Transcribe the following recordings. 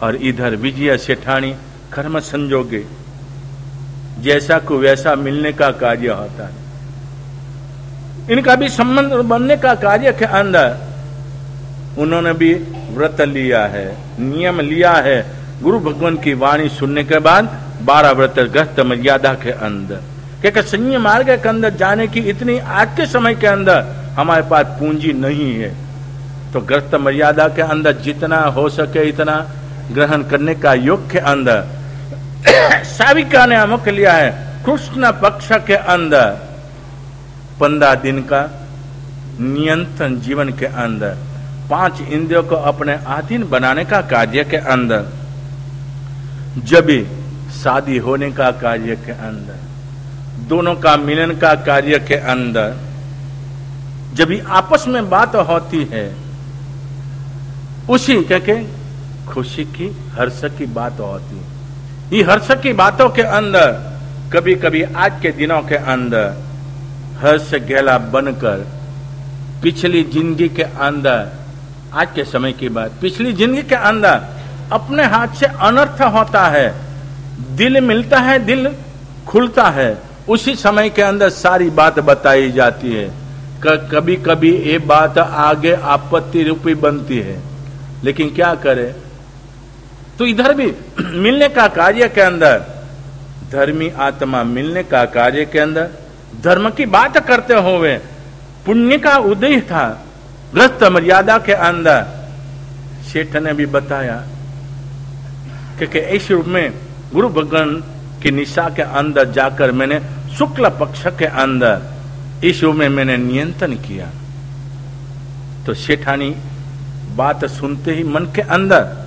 और इधर विजय सेठानी कर्म संजोगे, जैसा को वैसा मिलने का कार्य होता है। इनका भी संबंध बनने का कार्य के अंदर उन्होंने भी व्रत लिया है, नियम लिया है। गुरु भगवान की वाणी सुनने के बाद 12 व्रत गृहस्थ मर्यादा के अंदर, क्योंकि संयम मार्ग के अंदर जाने की इतनी आज के समय के अंदर हमारे पास पूंजी नहीं है, तो गृहस्थ मर्यादा के अंदर जितना हो सके इतना ग्रहण करने का योग के अंदर साविका ने अमुक लिया है। कृष्ण पक्ष के अंदर 15 दिन का नियंत्रण जीवन के अंदर 5 इंद्रियों को अपने अधीन बनाने का कार्य के अंदर, जब भी शादी होने का कार्य के अंदर, दोनों का मिलन का कार्य के अंदर, जब भी आपस में बात होती है, उसी के खुशी की हर्ष की बात होती है। ये हर्ष की बातों के अंदर कभी कभी आज के दिनों के अंदर हर्ष गहला बनकर पिछली जिंदगी के अंदर, आज के समय की बात, पिछली जिंदगी के अंदर अपने हाथ से अनर्थ होता है, दिल मिलता है, दिल खुलता है, उसी समय के अंदर सारी बात बताई जाती है। कभी कभी ये बात आगे आपत्ति रूपी बनती है, लेकिन क्या करे। तो इधर भी मिलने का कार्य के अंदर, धर्मी आत्मा मिलने का कार्य के अंदर धर्म की बात करते हुए पुण्य का उदय था गृहस्थ मर्यादा के अंदर। सेठ ने भी बताया कि इस रूप में गुरु भगवान की निशा के अंदर जाकर मैंने शुक्ल पक्ष के अंदर इस रूप में मैंने नियंत्रण किया। तो सेठानी बात सुनते ही मन के अंदर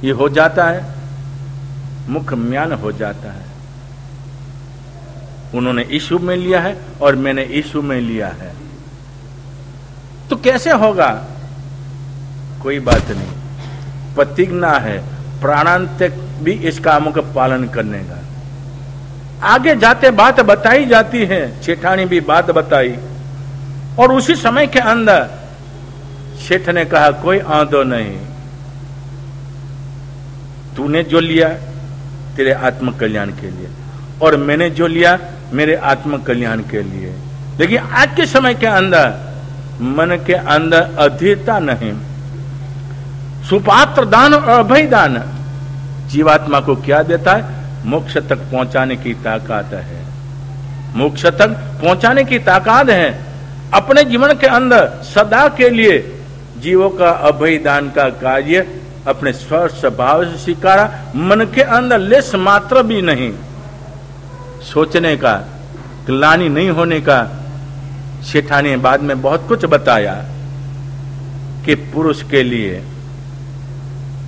ये हो जाता है, मुख म्यान हो जाता है। उन्होंने इशू में लिया है और मैंने इशू में लिया है, तो कैसे होगा? कोई बात नहीं, प्रतिज्ञा है, प्राणांत भी इस कामों का पालन करने का। आगे जाते बात बताई जाती है, सेठानी भी बात बताई, और उसी समय के अंदर सेठ ने कहा कोई आंदो नहीं, तूने जो लिया तेरे आत्म कल्याण के लिए और मैंने जो लिया मेरे आत्म कल्याण के लिए। देखिए आज के समय के अंदर मन के अंदर अधीरता नहीं, सुपात्र दान और अभय दान जीवात्मा को क्या देता है? मोक्ष तक पहुंचाने की ताकत है, मोक्ष तक पहुंचाने की ताकत है। अपने जीवन के अंदर सदा के लिए जीवों का अभय दान का कार्य अपने स्वभाव से स्वीकारा, मन के अंदर लेस मात्र भी नहीं सोचने का, ग्लानि नहीं होने का। सेठानी ने बाद में बहुत कुछ बताया कि पुरुष के लिए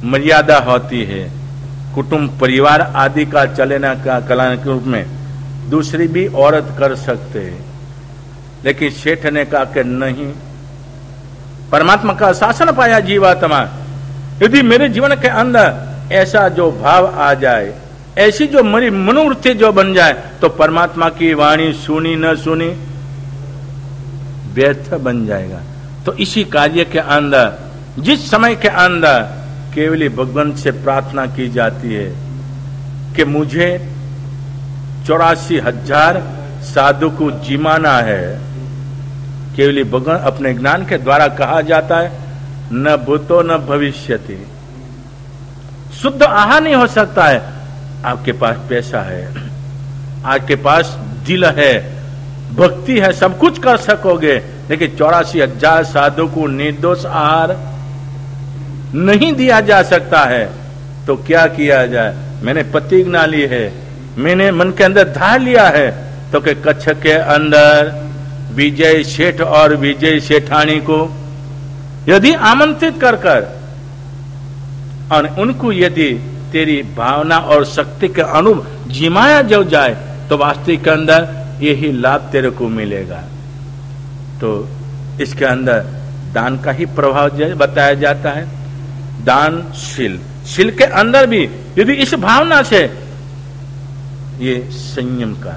मर्यादा होती है, कुटुंब परिवार आदि का चलना का कल्याण के रूप में दूसरी भी औरत कर सकते हैं, लेकिन सेठ ने कहा कि नहीं, परमात्मा का शासन पाया जीवात्मा। यदि मेरे जीवन के अंदर ऐसा जो भाव आ जाए, ऐसी जो मेरी मनोवृत्ति जो बन जाए, तो परमात्मा की वाणी सुनी न सुनी व्यर्थ बन जाएगा। तो इसी कार्य के अंदर जिस समय के अंदर केवल भगवान से प्रार्थना की जाती है कि मुझे 84,000 साधु को जिमाना है, केवल भगवान अपने ज्ञान के द्वारा कहा जाता है, न भूतो न भविष्यति। शुद्ध आहार नहीं हो सकता है। आपके पास पैसा है, आपके पास दिल है, भक्ति है, सब कुछ कर सकोगे, लेकिन 84,000 साधु को निर्दोष आहार नहीं दिया जा सकता है। तो क्या किया जाए? मैंने प्रतिज्ञा ली है, मैंने मन के अंदर धार लिया है, तो कि कच्छ के अंदर विजय सेठ और विजय सेठानी को यदि आमंत्रित कर कर और उनको यदि तेरी भावना और शक्ति के अनुरूप जिमाया जो जाए, तो वास्तविक के अंदर यही लाभ तेरे को मिलेगा। तो इसके अंदर दान का ही प्रभाव बताया जाता है। दानशील, शील के अंदर भी यदि इस भावना से ये संयम का,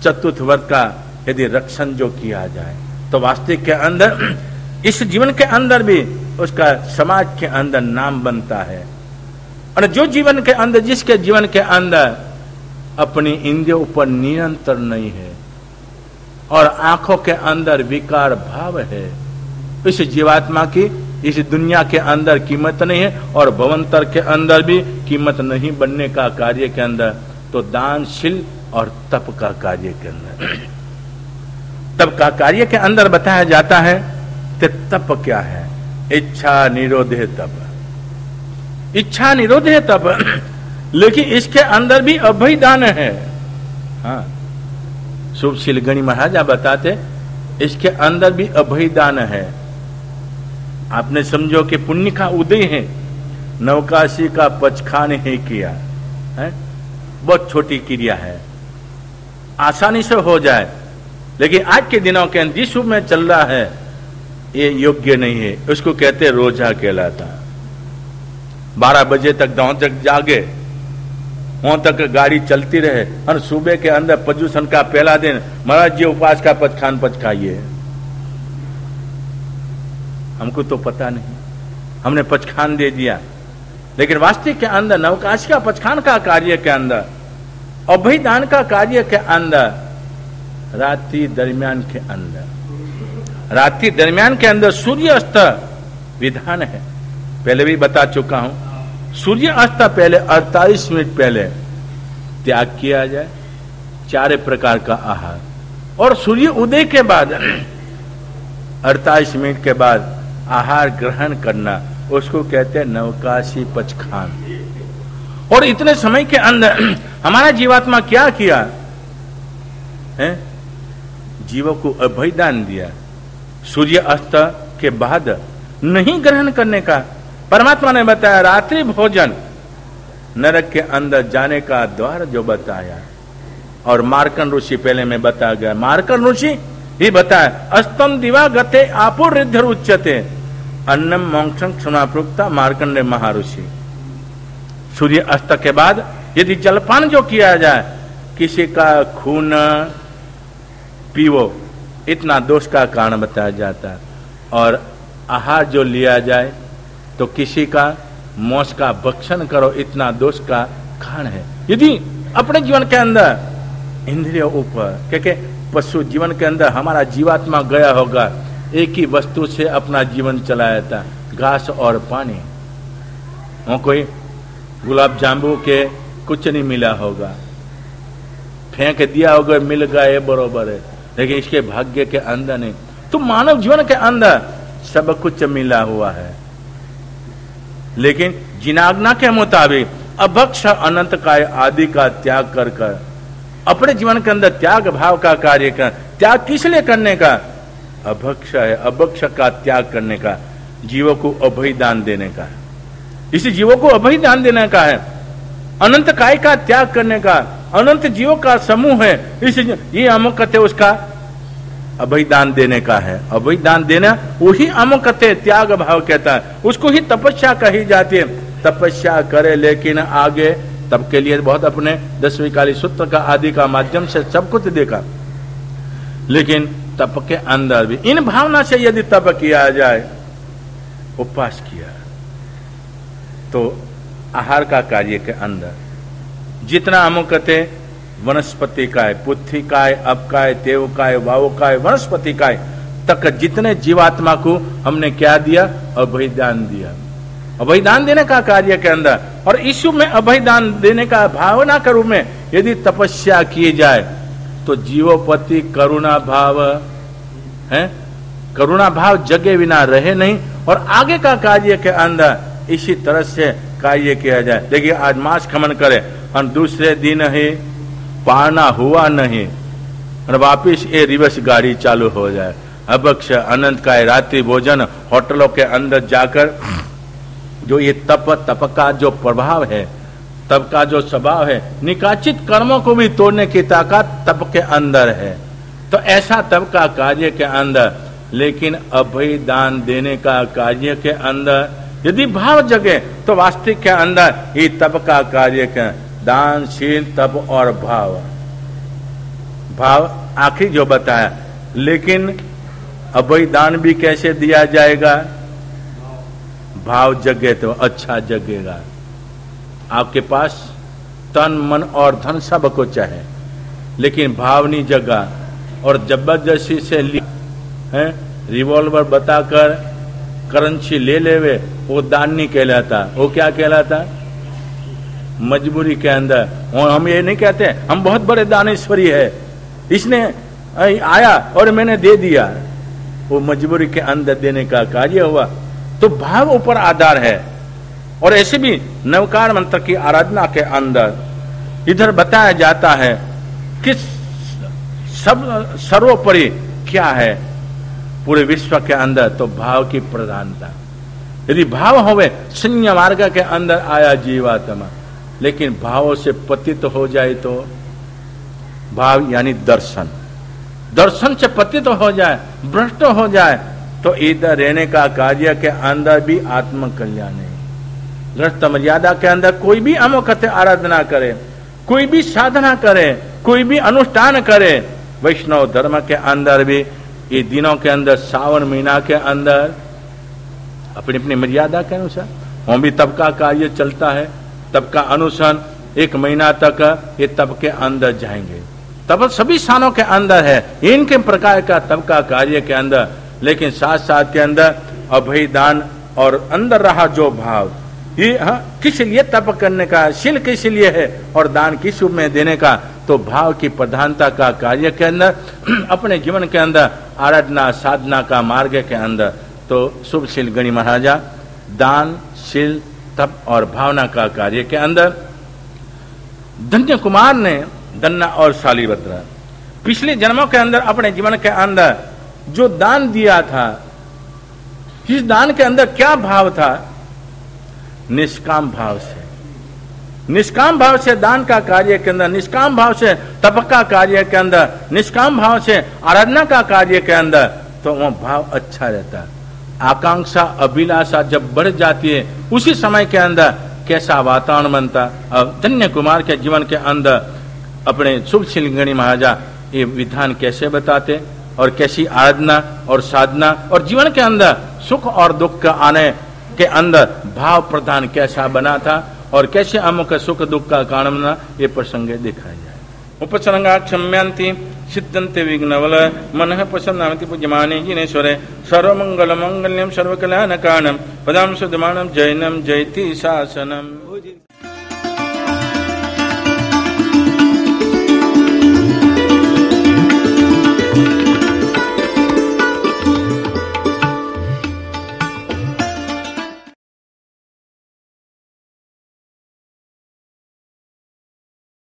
चतुर्थ वर्ग का यदि रक्षण जो किया जाए, तो वास्तविक के अंदर इस जीवन के अंदर भी उसका समाज के अंदर नाम बनता है। और जो जीवन के अंदर, जिसके जीवन के अंदर अपनी इंद्रियों ऊपर नियंत्रण नहीं है और आंखों के अंदर विकार भाव है, इस जीवात्मा की इस दुनिया के अंदर कीमत नहीं है और भवंतर के अंदर भी कीमत नहीं बनने का कार्य के अंदर, तो दानशील और तप का कार्य के अंदर, तप का कार्य के अंदर बताया जाता है कि तप क्या है? इच्छा निरोधे तप, इच्छा निरोधे तप। लेकिन इसके अंदर भी अभय दान है। हाँ, शुभशील गणी महाराजा बताते इसके अंदर भी अभय दान है। आपने समझो कि पुण्य का उदय है, नवकाशी का पचखान ही किया है, बहुत छोटी क्रिया है, आसानी से हो जाए। लेकिन आज के दिनों के अंदर जिस में चल रहा है ये योग्य नहीं है, उसको कहते रोजा कहलाता। 12 बजे तक गांव तक जागे, वहां तक गाड़ी चलती रहे और सुबह के अंदर प्रदूषण का पहला दिन महाराज जी उपवास का पचखान पचखाइए। हमको तो पता नहीं, हमने पचखान दे दिया। लेकिन वास्तविक के अंदर नवकाश का पचखान का कार्य के अंदर, अभयदान का कार्य के अंदर, रात्रि दरमियान के अंदर, रात्रि दरमियान के अंदर सूर्य अस्त विधान है। पहले भी बता चुका हूं, सूर्य अस्त पहले 48 मिनट पहले त्याग किया जाए 4 प्रकार का आहार, और सूर्य उदय के बाद 48 मिनट के बाद आहार ग्रहण करना, उसको कहते हैं नवकाशी पचखान। और इतने समय के अंदर हमारा जीवात्मा क्या किया है? जीवों को अभयदान दिया। सूर्य अस्त के बाद नहीं ग्रहण करने का परमात्मा ने बताया। रात्रि भोजन नरक के अंदर जाने का द्वार जो बताया, और मार्कंड ऋषि पहले में बताया गया, मार्कंड ऋषि ही बताया, अस्तम दिवा गते आपो रिद्धर उच्चते अन्नम मोक्षं क्षमाप्रुक्ता मार्कंडे महर्षि। सूर्य अस्त के बाद यदि जलपान जो किया जाए, किसी का खून पीवो, इतना दोष का कारण बताया जाता है। और आहार जो लिया जाए तो किसी का मौस का भक्षण करो, इतना दोष का कारण है। यदि अपने जीवन के अंदर इंद्रियों ऊपर, क्योंकि पशु जीवन के अंदर हमारा जीवात्मा गया होगा, एक ही वस्तु से अपना जीवन चलाया था, घास और पानी। वो कोई गुलाब जामुन के कुछ नहीं मिला होगा, फेंक दिया होगा, मिल गया ये बरोबर है, लेकिन इसके भाग्य के अंदर नहीं। तो मानव जीवन के अंदर सब कुछ मिला हुआ है, लेकिन जिनाज्ञा के मुताबिक अभक्ष अनंत काय आदि का त्याग कर कर अपने जीवन के अंदर त्याग भाव का कार्य कर। त्याग किस लिए करने का? अभक्ष है, अभक्ष का त्याग करने का, जीवों को अभय दान देने का, इसी जीवों को अभय दान देने का है। अनंत काय का त्याग करने का, अनंत जीवों का समूह है, इस ये अमुक कहते उसका अभय दान देने का है। अभय दान देना वही अमुक कहते त्याग भाव कहता है, उसको ही तपस्या कही जाती है। तपस्या करे लेकिन आगे तब के लिए बहुत अपने 10वीं काली सूत्र का आदि का माध्यम से सब कुछ देखा, लेकिन तप के अंदर भी इन भावना से यदि तप किया जाए, उपवास किया, तो आहार का कार्य के अंदर जितना अमुकते वनस्पति काय, पुथी काय, अपकाय, तेव काय, वाव काय, वनस्पति काय तक जितने जीवात्मा को हमने क्या दिया? अभयदान दिया। अभयदान देने का कार्य के अंदर, और ईश्वर में अभयदान देने का भावना के रूप में यदि तपस्या की जाए तो जीवोपति करुणा भाव है, करुणा भाव जगे बिना रहे नहीं, और आगे का कार्य के अंदर इसी तरह से कार्य किया जाए। देखिए आज मांस खमन करे और दूसरे दिन ही पाना हुआ नहीं और वापिस ये रिवर्स गाड़ी चालू हो जाए। अभक्ष अनंत का रात्रि भोजन होटलों के अंदर जाकर जो ये तप का जो प्रभाव है, तप का जो स्वभाव है, निकाचित कर्मों को भी तोड़ने की ताकत तप के अंदर है। तो ऐसा तप का कार्य के अंदर, लेकिन अभय दान देने का कार्य के अंदर यदि भाव जगे तो वास्तविक के अंदर ये तप का कार्य के दानशील तप और भाव, भाव आखिर जो बताया। लेकिन अभय दान भी कैसे दिया जाएगा? भाव जगे तो अच्छा जगेगा। आपके पास तन मन और धन सब कुछ है, लेकिन भावनी जगह और जबरदस्ती से रिवॉल्वर बताकर करेंसी ले लेवे, वो दान नहीं कहलाता। वो क्या कहलाता? मजबूरी के अंदर। और हम ये नहीं कहते हम बहुत बड़े दानेश्वरी है, इसने आया और मैंने दे दिया, वो मजबूरी के अंदर देने का कार्य हुआ। तो भाव ऊपर आधार है। और ऐसे भी नवकार मंत्र की आराधना के अंदर इधर बताया जाता है कि सब सर्वोपरि क्या है पूरे विश्व के अंदर, तो भाव की प्रधानता। यदि भाव होवे, संयम मार्ग के अंदर आया जीवात्मा, लेकिन भावों से पतित हो जाए तो भाव यानी दर्शन, दर्शन से पतित हो जाए, भ्रष्ट हो जाए, तो इधर रहने का कार्य के अंदर भी आत्म कल्याण है। गृहस्थ मर्यादा के अंदर कोई भी अमुखते आराधना करे, कोई भी साधना करे, कोई भी अनुष्ठान करे, वैष्णव धर्म के अंदर भी ये दिनों के अंदर सावन महीना के अंदर अपनी अपनी मर्यादा के अनुसार वहां भी तब का कार्य चलता है, तब का अनुसरण 1 महीना तक ये तब के अंदर जाएंगे। तब सभी स्थानों के अंदर है इनके प्रकार का तब का कार्य के अंदर, लेकिन साथ साथ के अंदर अभय दान और अंदर रहा जो भाव, ये किस लिए तप करने का, शील किस लिए है और दान किस रूप में देने का, तो भाव की प्रधानता का कार्य के अंदर अपने जीवन के अंदर आराधना साधना का मार्ग के अंदर, तो शुभ शील गणी महाराजा दान शील तप और भावना का कार्य के अंदर धन्य कुमार ने दन्ना और शालिभद्र पिछले जन्मों के अंदर अपने जीवन के अंदर जो दान दिया था, इस दान के अंदर क्या भाव था? निष्काम भाव से, निष्काम भाव से दान का कार्य के अंदर, निष्काम भाव से तप का कार्य के अंदर, निष्काम भाव से आराधना का कार्य के अंदर, तो वह भाव अच्छा रहता। आकांक्षा अभिलाषा जब बढ़ जाती है उसी समय के अंदर कैसा वातावरण बनता। अब धन्य कुमार के जीवन के अंदर अपने शुभ शिलिंगणी महाराजा ये विधान कैसे बताते और कैसी आराधना और साधना और जीवन के अंदर सुख और दुख का आने के अंदर भाव प्रधान कैसा बना था और कैसे अमुक सुख दुख का कारण बना, ये प्रसंग दिखाया जाए। उपसर्गा क्षम्यंती सिद्धंते विघ्नवल मनः प्रसन्नामति पूज्यमाने जिनेश्वरे सर्वमंगल मंगल्यम सर्वकल्याण कारणम पदाम सुधमानम जैनम जयति शासनम।